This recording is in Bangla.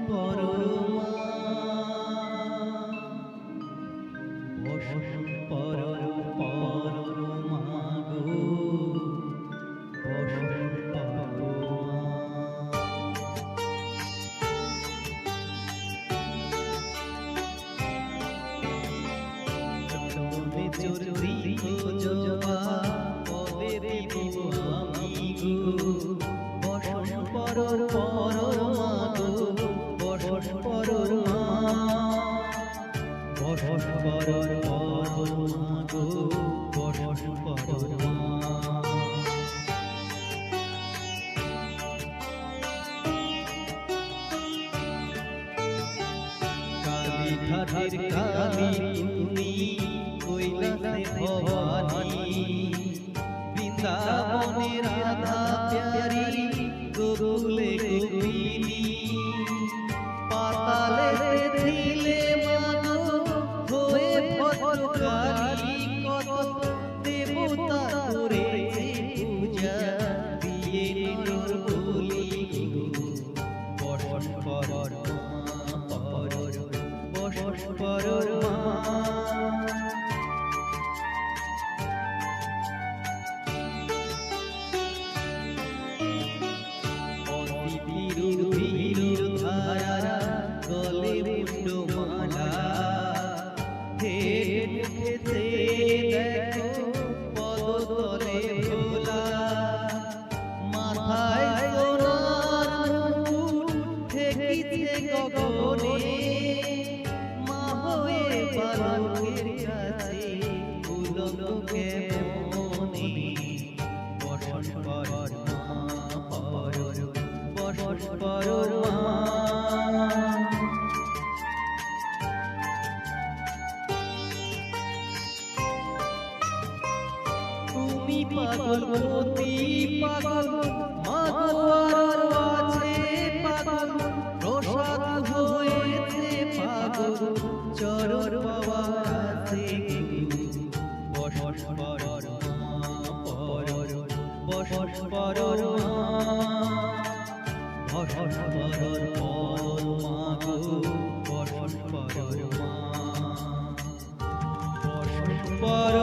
পরমা বসন পরমা গো বসন পরমা চরণে চরবি জবা পদে দেব আমি গো বসন পরমা গো বসন পরমা বসন পরমা গো বসন পরমা কালী ঘাটের কালী তুমি কৈলাসে ভবানী বৃন্দাবনে রাধা প্যারি গোকুলে গোপিনী পাতালে দিলে মাগো হয়ে ভদ্রকালী কত দেবতা করেছে পূজা দিয়ে নির বলি বসন পরমা বসন পরমা ধীর ধারা গলে মুন্ডমালা হেঁটে দেখো পদতলে ভোলা মাথায় সোনার মুকুট ঠেকিছে গগনে মা হয়ে বালকের কাছে উলঙ্গ কেমনে বসন পরমা বসন পরমা তুমি পাগল মতি পাগল মাগোয়ার আছে পাগল প্রসাদ হয়েছে পাগল চরণ পাওয়া আছে বসন পরমা বসন পরমা বসন পরমা গো বসন পরমা বসন পরমা।